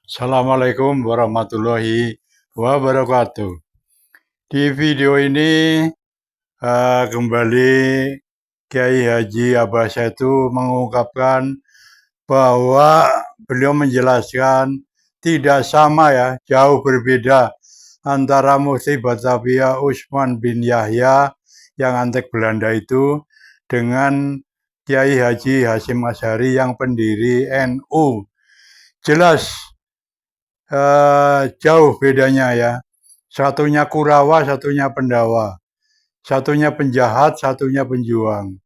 Assalamualaikum warahmatullahi wabarakatuh. Di video ini kembali Kiai Haji Abbas itu mengungkapkan bahwa beliau menjelaskan tidak sama ya, jauh berbeda antara Mufti Batavia Usman bin Yahya yang antek Belanda itu dengan Kiai Haji Hasyim Asy'ari yang pendiri NU. Jelas jauh bedanya ya. Satunya Kurawa, satunya Pendawa. Satunya penjahat, satunya penjuang.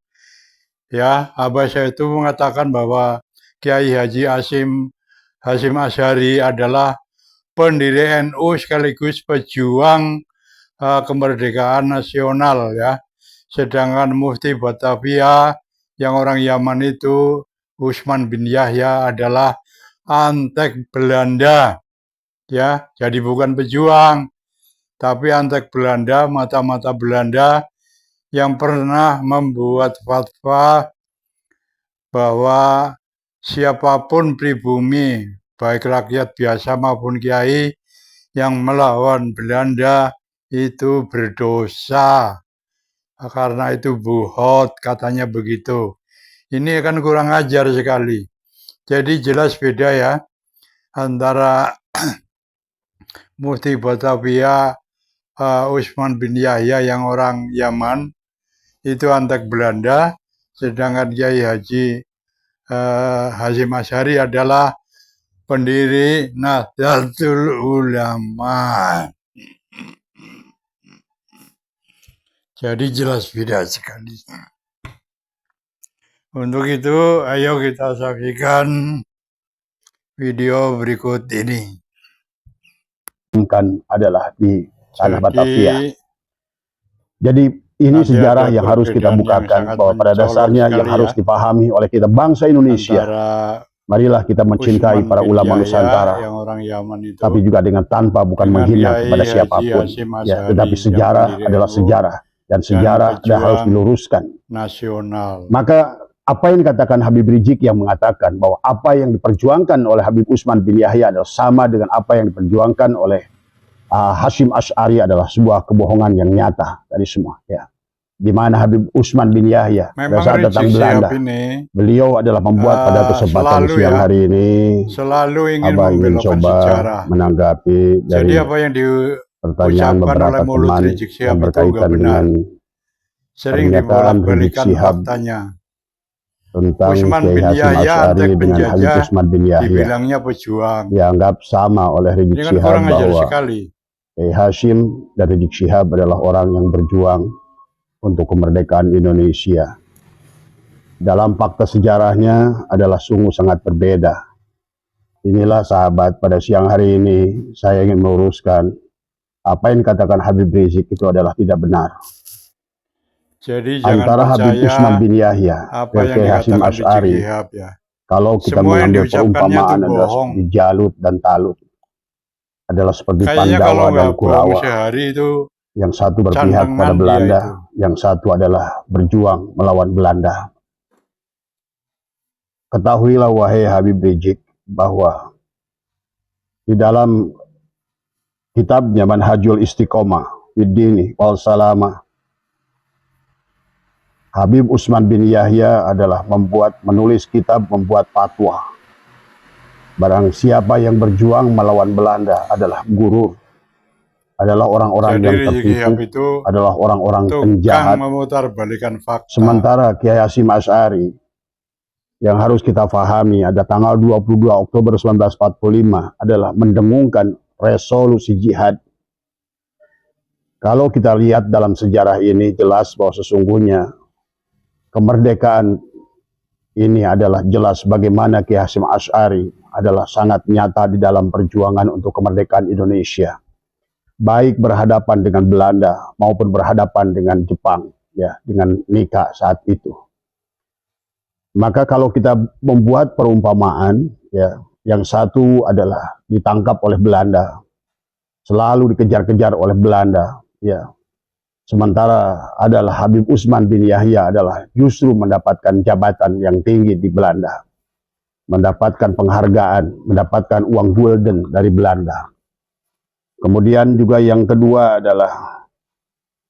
Ya, Abbas itu mengatakan bahwa Kiai Haji Hasyim Asy'ari adalah pendiri NU sekaligus pejuang kemerdekaan nasional ya. Sedangkan Mufti Batavia yang orang Yaman itu Usman bin Yahya adalah antek Belanda. Ya, jadi bukan pejuang, tapi antek Belanda, mata-mata Belanda yang pernah membuat fatwa bahwa siapapun pribumi, baik rakyat biasa maupun kiai yang melawan Belanda itu berdosa. Karena itu buhot, katanya begitu. Ini kan kurang ajar sekali. Jadi jelas beda ya antara Mufti Batavia Usman bin Yahya yang orang Yaman itu antek Belanda, sedangkan Kiai Haji Hasyim Asy'ari adalah pendiri Nahdlatul Ulama. Jadi jelas beda sekali. Untuk itu, ayo kita saksikan video berikut ini. Adalah di tanah Batavia. Jadi ini sejarah yang harus kita bukakan, bahwa pada dasarnya yang harus dipahami oleh kita bangsa Indonesia. Marilah kita mencintai para ulama Nusantara, tapi juga dengan tanpa bukan menghina kepada siapapun. Ya, tetapi sejarah adalah sejarah, dan sejarah harus diluruskan. Nasional. Maka apa yang dikatakan Habib Rizik yang mengatakan bahwa apa yang diperjuangkan oleh Habib Usman bin Yahya adalah sama dengan apa yang diperjuangkan oleh Hasyim Asy'ari adalah sebuah kebohongan yang nyata dari semua. Ya, di mana Habib Usman bin Yahya pada saat datang Belanda, beliau adalah membuat pada kesempatan siang hari ini selalu ingin coba sejarah. Menanggapi dari apa yang pertanyaan beberapa teman yang berkaitan dengan pernyataan Rizik Syihab tentang Kiai Hasyim Asy'ari dengan Habib Usman bin Yahya. Dibilangnya pejuang. Dianggap sama oleh Rizik Syihab bahwa Kiai Hasyim dan Rizik Syihab adalah orang yang berjuang untuk kemerdekaan Indonesia. Dalam fakta sejarahnya adalah sungguh sangat berbeda. Inilah sahabat, pada siang hari ini saya ingin meluruskan apa yang dikatakan Habib Rizik itu adalah tidak benar. Jadi antara Habib Usman bin Yahya dan Kiai Hasyim Asy'ari, ya. Kalau kita mengambil perumpamaan adalah seperti Jalut dan Talut, adalah seperti Pandawa dan Kurawa. Yang satu berpihak pada Belanda, yang satu adalah berjuang melawan Belanda. Ketahuilah wahai Habib Rizik bahwa di dalam kitabnya Manhajul Istiqomah Fiddini wal Salamah, Habib Usman bin Yahya adalah menulis kitab, membuat fatwa. Barang siapa yang berjuang melawan Belanda adalah gurur, adalah orang-orang yang tertipu, adalah orang-orang penjahat. Sementara Kiai Hasyim Asy'ari yang harus kita pahami ada tanggal 22 Oktober 1945 adalah mendengungkan resolusi jihad. Kalau kita lihat dalam sejarah ini jelas bahwa sesungguhnya kemerdekaan ini adalah jelas bagaimana Kiai Hasyim Asy'ari adalah sangat nyata di dalam perjuangan untuk kemerdekaan Indonesia. Baik berhadapan dengan Belanda maupun berhadapan dengan Jepang, ya, dengan Nika saat itu. Maka kalau kita membuat perumpamaan, ya, yang satu adalah ditangkap oleh Belanda, selalu dikejar-kejar oleh Belanda, ya. Sementara adalah Habib Usman bin Yahya adalah justru mendapatkan jabatan yang tinggi di Belanda. mendapatkan penghargaan, mendapatkan uang gulden dari Belanda. Kemudian juga yang kedua adalah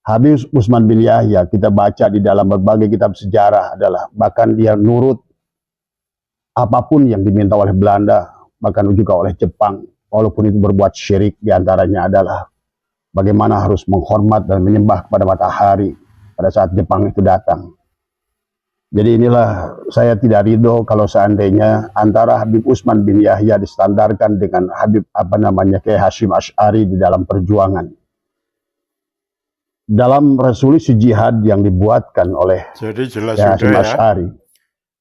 Habib Usman bin Yahya, kita baca di dalam berbagai kitab sejarah adalah bahkan dia nurut apapun yang diminta oleh Belanda, bahkan juga oleh Jepang, walaupun itu berbuat syirik. Diantaranya adalah bagaimana harus menghormat dan menyembah kepada matahari pada saat Jepang itu datang. Jadi inilah saya tidak ridho kalau seandainya antara Habib Usman bin Yahya distandarkan dengan Habib Kiai Hasyim Asy'ari di dalam perjuangan. Dalam resolusi jihad yang dibuatkan oleh Jadi jelas Kiai Hasyim sudah ya, Asy'ari,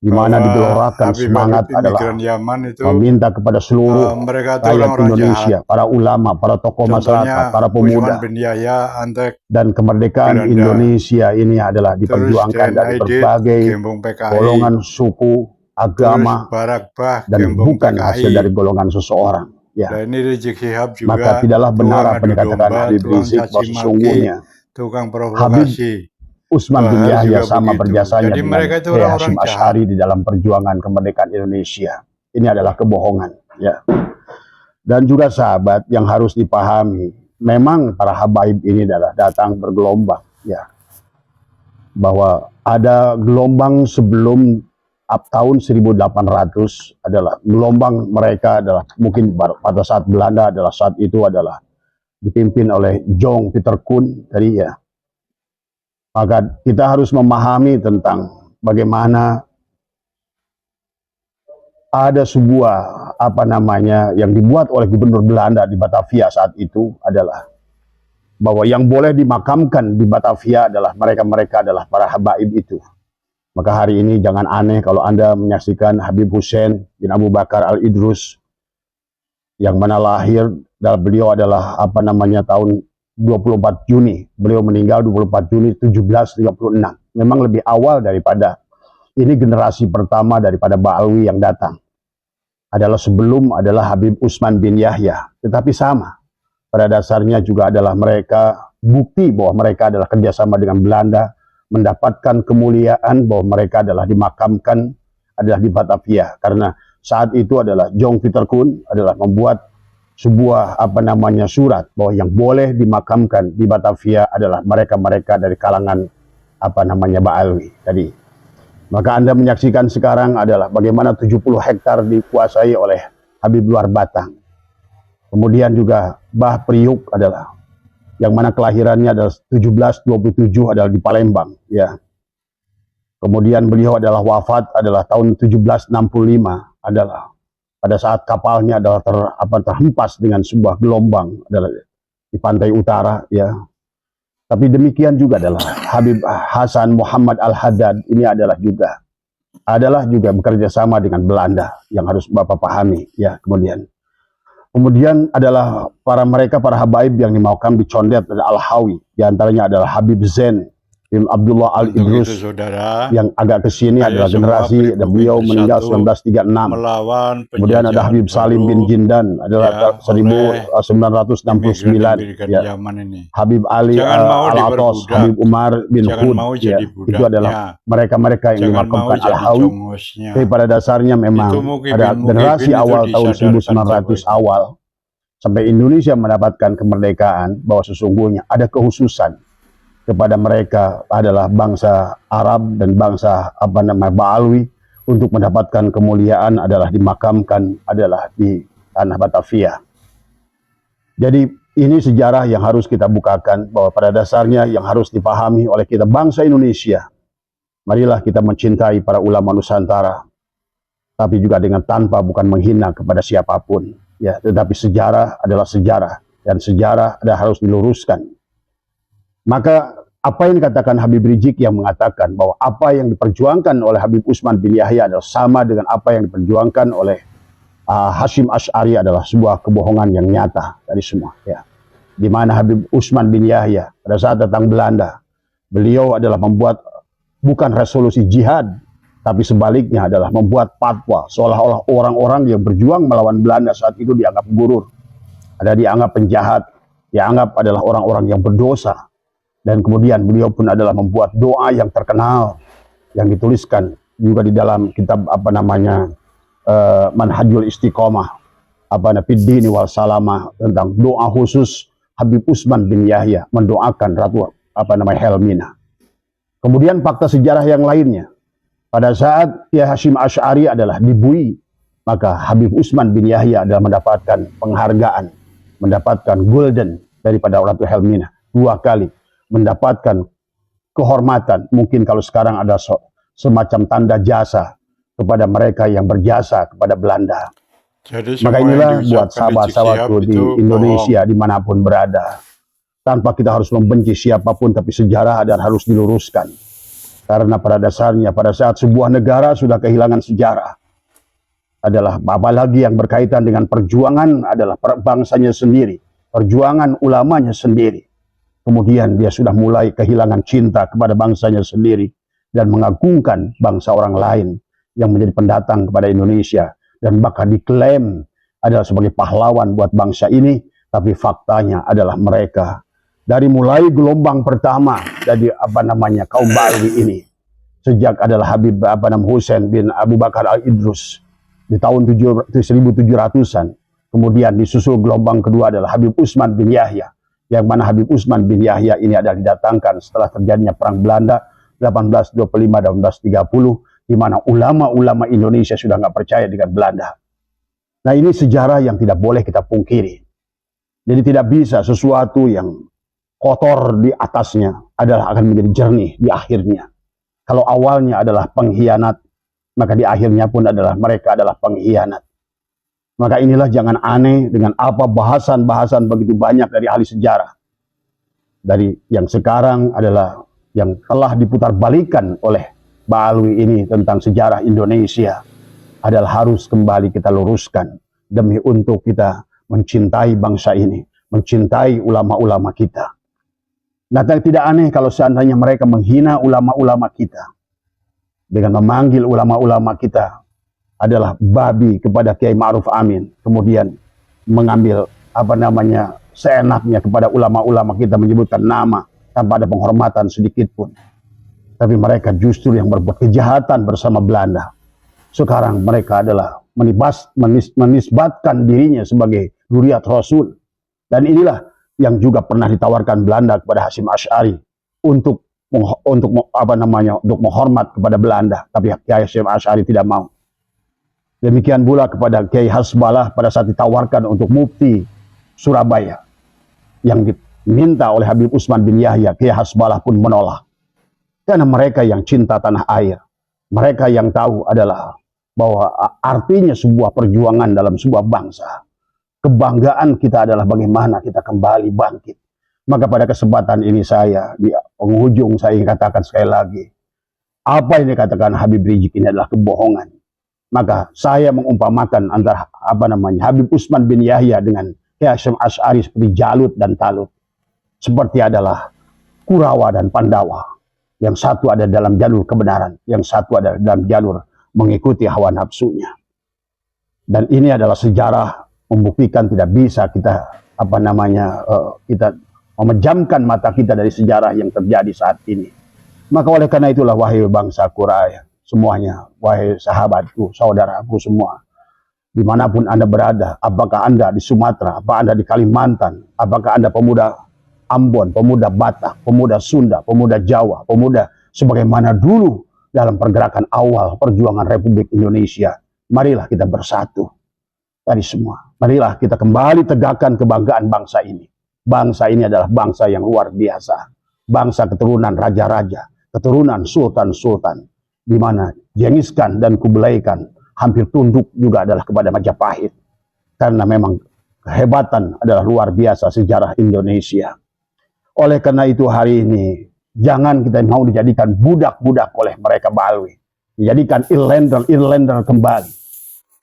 di mana digelorakan semangat adalah imigran Yaman itu meminta kepada seluruh mereka itu rakyat orang-orang Indonesia, jahat. para ulama, para tokoh masyarakat, para pemuda, Usman bin Yahya antek dan kemerdekaan Belanda. Indonesia ini adalah diperjuangkan dari berbagai gembong PKI, golongan suku, agama, Barakbah, dan gembong bukan PKI. hasil dari golongan seseorang. Ya, Dan ini Rizik Syihab juga maka tidaklah benar tukang apa yang adu dikatakan domba, Habib tukang Rizik bahwa caci maki, sesungguhnya tukang provokasi. Usman bin Bahar Yahya juga sama begitu. berjasanya Jadi dengan mereka itu Kiai orang-orang Hasyim jahat. Asy'ari di dalam perjuangan kemerdekaan Indonesia. Ini adalah kebohongan, ya. Dan juga sahabat yang harus dipahami, memang para habaib ini adalah datang bergelombang, ya. Bahwa ada gelombang sebelum tahun 1800 adalah gelombang mereka adalah mungkin pada saat Belanda adalah saat itu adalah dipimpin oleh Jong Pieter Koen tadi, ya. Maka kita harus memahami tentang bagaimana ada sebuah yang dibuat oleh gubernur Belanda di Batavia saat itu adalah bahwa yang boleh dimakamkan di Batavia adalah mereka adalah para habaib itu. Maka hari ini jangan aneh kalau Anda menyaksikan Habib Hussein bin Abu Bakar Al-Idrus yang mana lahir dan beliau adalah tahun 24 Juni. Beliau meninggal 24 Juni 1756. Memang lebih awal daripada ini, generasi pertama daripada Ba'alwi yang datang. Adalah sebelum adalah Habib Usman bin Yahya. Tetapi sama. Pada dasarnya juga adalah mereka bukti bahwa mereka adalah kerjasama dengan Belanda, mendapatkan kemuliaan bahwa mereka adalah dimakamkan adalah di Batavia. Karena saat itu adalah Jong Pieter Koen adalah membuat sebuah surat bahwa yang boleh dimakamkan di Batavia adalah mereka dari kalangan Ba'alwi tadi. Maka Anda menyaksikan sekarang adalah bagaimana 70 hektar dikuasai oleh Habib Luar Batang. Kemudian juga Bah Priuk adalah yang mana kelahirannya adalah 1727 adalah di Palembang, ya. Kemudian beliau adalah wafat adalah tahun 1765 adalah pada saat kapalnya adalah terhempas dengan sebuah gelombang adalah di pantai utara, ya. Tapi demikian juga adalah Habib Hasan Muhammad Al-Haddad ini adalah juga bekerja sama dengan Belanda yang harus Bapak pahami, ya. Kemudian adalah para habaib yang dimakamkan di Condet dan Al-Hawi, di antaranya adalah Habib Zain bin Abdullah Al-Idrus yang agak kesini adalah generasi dan beliau meninggal 1936. Melawan kemudian ada Habib Salim bin Jindan adalah 1969, ya. Habib Ali Al-Atos, Habib Umar bin Hud, ya. Itu adalah mereka yang dimakamkan Al-Hawi. Tapi pada dasarnya memang ada generasi awal tahun 1900 awal sampai Indonesia mendapatkan kemerdekaan bahwa sesungguhnya ada kekhususan kepada mereka adalah bangsa Arab dan bangsa Ba'alwi untuk mendapatkan kemuliaan adalah dimakamkan adalah di tanah Batavia. Jadi ini sejarah yang harus kita bukakan bahwa pada dasarnya yang harus dipahami oleh kita bangsa Indonesia. Marilah kita mencintai para ulama Nusantara, tapi juga dengan tanpa bukan menghina kepada siapapun, ya. Tetapi sejarah adalah sejarah dan sejarah harus diluruskan. Maka apa yang dikatakan Habib Rizik yang mengatakan bahwa apa yang diperjuangkan oleh Habib Usman bin Yahya adalah sama dengan apa yang diperjuangkan oleh Hasyim Asy'ari adalah sebuah kebohongan yang nyata dari semua, ya. Di mana Habib Usman bin Yahya pada saat datang Belanda, beliau adalah membuat bukan resolusi jihad, tapi sebaliknya adalah membuat fatwa seolah-olah orang-orang yang berjuang melawan Belanda saat itu dianggap gurur, dianggap penjahat, dianggap adalah orang-orang yang berdosa. Dan kemudian beliau pun adalah membuat doa yang terkenal yang dituliskan juga di dalam kitab Manhajul Istiqomah Fiddini wal Salamah tentang doa khusus Habib Utsman bin Yahya mendoakan Ratu Helmina. Kemudian fakta sejarah yang lainnya, pada saat Kiai Hasyim Asy'ari adalah dibui, maka Habib Utsman bin Yahya adalah mendapatkan penghargaan, mendapatkan golden daripada Ratu Helmina 2 kali, mendapatkan kehormatan. Mungkin kalau sekarang ada semacam tanda jasa kepada mereka yang berjasa kepada Belanda. Jadi Maka semua inilah yang buat diucapkan Rizik sahabat-sahabatku Syihab di itu Indonesia dimanapun berada, tanpa kita harus membenci siapapun, tapi sejarah dan harus diluruskan. Karena pada dasarnya pada saat sebuah negara sudah kehilangan sejarah, adalah apalagi yang berkaitan dengan perjuangan adalah bangsanya sendiri, perjuangan ulamanya sendiri. Kemudian dia sudah mulai kehilangan cinta kepada bangsanya sendiri dan mengagungkan bangsa orang lain yang menjadi pendatang kepada Indonesia dan bahkan diklaim adalah sebagai pahlawan buat bangsa ini, tapi faktanya adalah mereka dari mulai gelombang pertama dari kaum Balwi ini, sejak adalah Habib Husain bin Abu Bakar Al-Idrus di tahun 1700-an, kemudian disusul gelombang kedua adalah Habib Utsman bin Yahya, yang mana Habib Utsman bin Yahya ini adalah didatangkan setelah terjadinya perang Belanda 1825-1830, di mana ulama-ulama Indonesia sudah nggak percaya dengan Belanda. Nah, ini sejarah yang tidak boleh kita pungkiri. Jadi tidak bisa sesuatu yang kotor di atasnya adalah akan menjadi jernih di akhirnya. Kalau awalnya adalah pengkhianat, maka di akhirnya pun adalah mereka adalah pengkhianat. Maka inilah jangan aneh dengan apa bahasan-bahasan begitu banyak dari ahli sejarah. Dari yang sekarang adalah yang telah diputarbalikkan oleh Balwi ini tentang sejarah Indonesia adalah harus kembali kita luruskan demi untuk kita mencintai bangsa ini, mencintai ulama-ulama kita. Nah, tidak aneh kalau seandainya mereka menghina ulama-ulama kita dengan memanggil ulama-ulama kita adalah babi kepada Kiai Ma'ruf Amin, kemudian mengambil seenaknya kepada ulama-ulama kita, menyebutkan nama tanpa ada penghormatan sedikit pun. Tapi mereka justru yang berbuat kejahatan bersama Belanda. Sekarang mereka adalah menisbatkan dirinya sebagai Dzurriyyat Rasul. Dan inilah yang juga pernah ditawarkan Belanda kepada Hasyim Asy'ari untuk menghormat kepada Belanda, tapi Kiai Hasyim Asy'ari tidak mau. Demikian pula kepada Kiai Hasbalah pada saat ditawarkan untuk mufti Surabaya yang diminta oleh Habib Utsman bin Yahya, Kiai Hasbalah pun menolak. Karena mereka yang cinta tanah air, mereka yang tahu adalah bahwa artinya sebuah perjuangan dalam sebuah bangsa. Kebanggaan kita adalah bagaimana kita kembali bangkit. Maka pada kesempatan ini saya di penghujung saya ingin katakan sekali lagi, apa yang dikatakan Habib Rizik ini adalah kebohongan. Maka saya mengumpamakan antara Habib Utsman bin Yahya dengan Kiai Hasyim Asy'ari seperti Jalut dan Talut. Seperti adalah Kurawa dan Pandawa. Yang satu ada dalam jalur kebenaran, yang satu ada dalam jalur mengikuti hawa nafsunya. Dan ini adalah sejarah membuktikan tidak bisa kita kita memejamkan mata kita dari sejarah yang terjadi saat ini. Maka oleh karena itulah wahai bangsa Quraisy semuanya, wahai sahabatku, saudaraku semua, dimanapun Anda berada, apakah Anda di Sumatera, apakah Anda di Kalimantan, apakah Anda pemuda Ambon, pemuda Batak, pemuda Sunda, pemuda Jawa, pemuda sebagaimana dulu dalam pergerakan awal perjuangan Republik Indonesia. Marilah kita bersatu dari semua. Marilah kita kembali tegakkan kebanggaan bangsa ini. Bangsa ini adalah bangsa yang luar biasa. Bangsa keturunan raja-raja, keturunan sultan-sultan, di mana Genghis Khan dan Kublai Khan hampir tunduk juga adalah kepada Majapahit. Karena memang kehebatan adalah luar biasa sejarah Indonesia. Oleh karena itu hari ini jangan kita mau dijadikan budak-budak oleh mereka Balwi, dijadikan Irlander kembali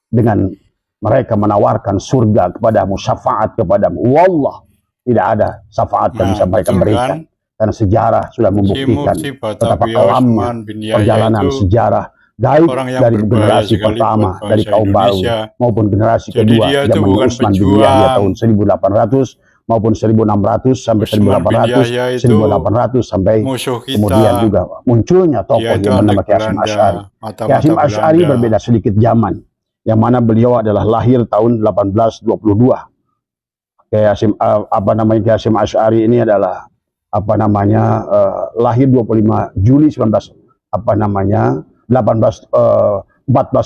dengan mereka menawarkan surga kepadamu, syafaat kepadamu. Wallah, tidak ada syafaat yang bisa mereka berikan. Karena sejarah sudah membuktikan betapa kelamnya perjalanan sejarah baik dari generasi pertama dari kaum Balwi maupun generasi kedua zaman Utsman bin Yahya tahun 1800 maupun 1600 sampai 1800, 1800 sampai kemudian juga munculnya tokoh yang bernama Kiai Hasyim Asy'ari. Kiai Hasyim Asy'ari berbeda sedikit zaman. yang mana beliau adalah lahir tahun 1822. Kiai Hasyim Kiai Hasyim Asy'ari ini adalah lahir 25 Juli 14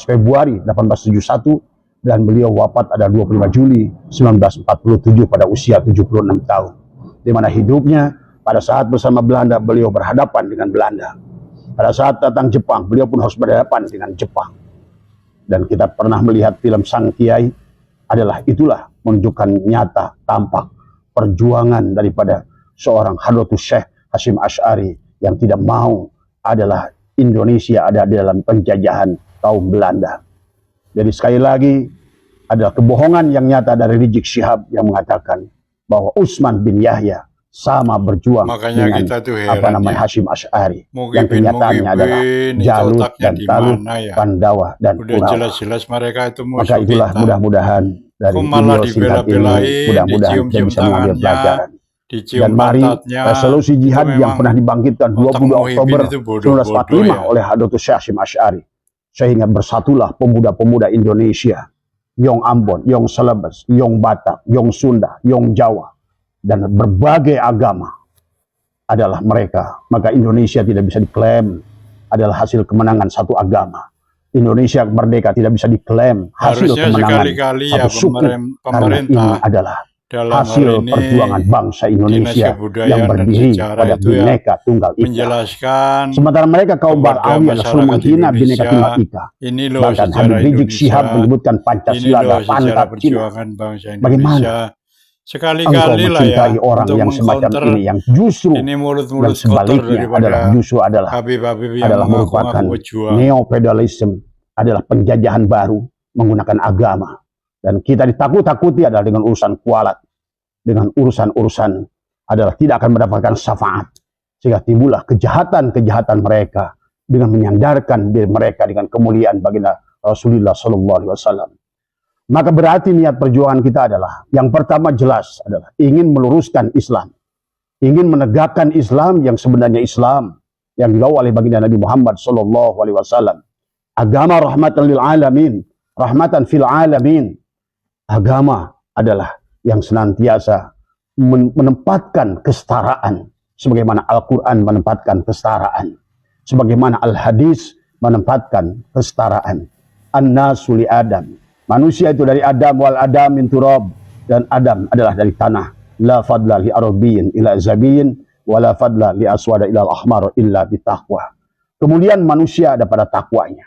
Februari 1871 dan beliau wafat ada 25 Juli 1947 pada usia 76 tahun. Di mana hidupnya pada saat bersama Belanda beliau berhadapan dengan Belanda. Pada saat datang Jepang beliau pun harus berhadapan dengan Jepang. Dan kita pernah melihat film Sang Kiai itulah menunjukkan nyata tampak perjuangan daripada seorang Hadratus Syekh Hasyim Asy'ari yang tidak mau adalah Indonesia ada di dalam penjajahan kaum Belanda. Jadi sekali lagi adalah kebohongan yang nyata dari Rizik Syihab yang mengatakan bahwa Utsman bin Yahya sama berjuang Makanya dengan kita tuh heran Hasyim Asy'ari yang Muhyiddin kenyataannya adalah Jalut otaknya dan di Talut, mana ya? Pandawa dan Udah Kurawa. jelas-jelas mereka itu Maka musuh itulah kita. mudah-mudahan dari Kok malah video singkat ini dibela-belain, mudah-mudahan kita dicium-cium bisa mengambil tangannya, pelajaran. dicium Dan mari pantatnya. resolusi Itu jihad yang memang pernah dibangkitkan otak 22 Muhyiddin Oktober itu bodoh-bodoh 1945 ya. oleh Hadratus Syekh Hasyim Asy'ari, sehingga bersatulah pemuda-pemuda Indonesia, Yong Ambon, Yong Celebes, Yong Batak, Yong Sunda, Yong Jawa, dan berbagai agama adalah mereka. Maka Indonesia tidak bisa diklaim adalah hasil kemenangan satu agama. Indonesia merdeka tidak bisa diklaim hasil Harusnya kemenangan sekali-kali satu ya suku, karena ini pemerintah adalah dalam hasil hal ini perjuangan bangsa Dinas Indonesia yang Kebudayaan dan berdiri Sejarah pada itu ya Bhinneka Tunggal Ika. menjelaskan Sementara mereka kaum kepada Ba'awi adalah selalu masyarakat menghina Bhinneka Indonesia, Tunggal Ika. ini loh Bahkan sejarah Habib Rizik Indonesia, Syihab menyebutkan ini Pancasila loh adalah sejarah pantat Cina. perjuangan bangsa Bagaimana Indonesia. engkau Sekali-kali lah ya mencintai orang untuk yang semacam mengcounter ini yang justru ini yang mulut-mulut kotor sebaliknya adalah daripada adalah Habib-Habib yang merupakan mengaku-ngaku pejuang. neo-feudalism, adalah penjajahan baru menggunakan agama. Dan kita ditakut-takuti adalah dengan urusan kualat, dengan urusan-urusan adalah tidak akan mendapatkan syafaat, sehingga timbullah kejahatan-kejahatan mereka dengan menyandarkan diri mereka dengan kemuliaan baginda Rasulullah SAW. Maka berarti niat perjuangan kita adalah yang pertama jelas adalah ingin meluruskan Islam, ingin menegakkan Islam yang sebenarnya Islam yang dibawa oleh baginda Nabi Muhammad SAW. Agama rahmatan lil alamin, rahmatan fil alamin. Agama adalah yang senantiasa menempatkan kesetaraan, sebagaimana Al-Quran menempatkan kesetaraan, sebagaimana Al-Hadis menempatkan kesetaraan. An-nasu li Adam, manusia itu dari Adam, wal Adam min turab, dan Adam adalah dari tanah. La fadla li arabiyyin ila zabiyyin, wa la fadla li aswada ila al-ahmar illa bitaqwa. Kemudian manusia ada pada takwanya.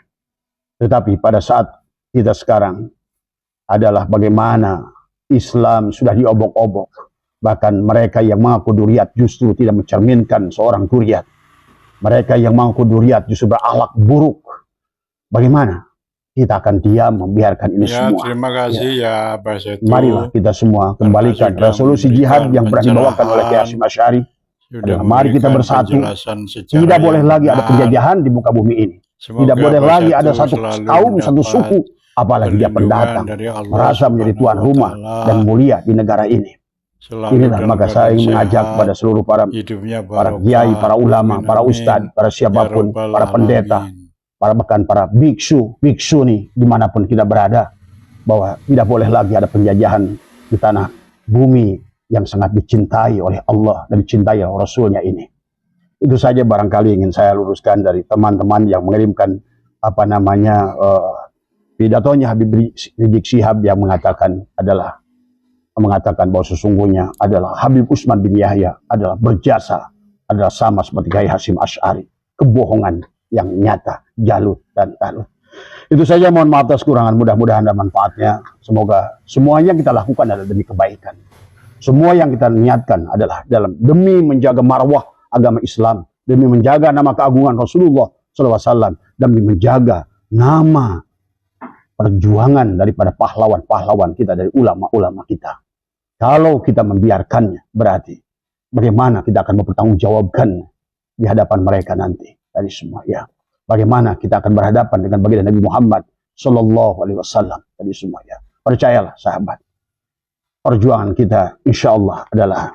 Tetapi pada saat kita sekarang adalah bagaimana Islam sudah diobok-obok. Bahkan mereka yang mengaku duriat justru tidak mencerminkan seorang duriat. Mereka yang mengaku duriat justru berakhlak buruk. Bagaimana kita akan diam membiarkan ini semua? Terima kasih ya Pak Setu. Marilah kita semua kembalikan resolusi jihad yang pernah dibawakan oleh Kiai Hasyim Asy'ari. Mari kita bersatu. Tidak boleh lagi ada penjajahan di muka bumi ini. Tidak boleh lagi ada satu kaum, satu suku, apalagi dia pendatang, merasa menjadi tuan rumah dan mulia di negara ini. Inilah maka saya ingin mengajak pada seluruh para kiai, para ulama, para ustadz, para siapapun, para pendeta, bahkan para biksu, biksuni, dimanapun kita berada, bahwa tidak boleh lagi ada penjajahan di tanah bumi yang sangat dicintai oleh Allah dan dicintai oleh Rasulnya ini. Itu saja barangkali ingin saya luruskan dari teman-teman yang mengirimkan pidatonya Habib Rizik Syihab yang mengatakan bahwa sesungguhnya adalah Habib Utsman bin Yahya adalah berjasa, adalah sama seperti Kiai Hasyim Asy'ari. Kebohongan yang nyata, Jalut dan Talut. Itu saja, mohon maaf atas kekurangan, mudah-mudahan ada manfaatnya. Semoga semuanya kita lakukan adalah demi kebaikan. Semua yang kita niatkan adalah demi menjaga marwah agama Islam, demi menjaga nama keagungan Rasulullah SAW, demi menjaga nama perjuangan daripada pahlawan-pahlawan kita, dari ulama-ulama kita. Kalau kita membiarkannya, berarti bagaimana kita akan mempertanggungjawabkan di hadapan mereka nanti dari semua ya. Bagaimana kita akan berhadapan dengan baginda Nabi Muhammad SAW dari semua ya. Percayalah sahabat, perjuangan kita insya Allah adalah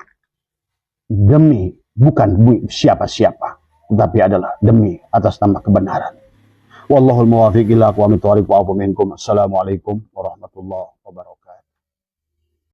bukan siapa-siapa, tetapi adalah demi atas nama kebenaran. Wallahul muwaffiq ila aqwamit thoriq wa afu minkum. Assalamualaikum warahmatullahi wabarakatuh.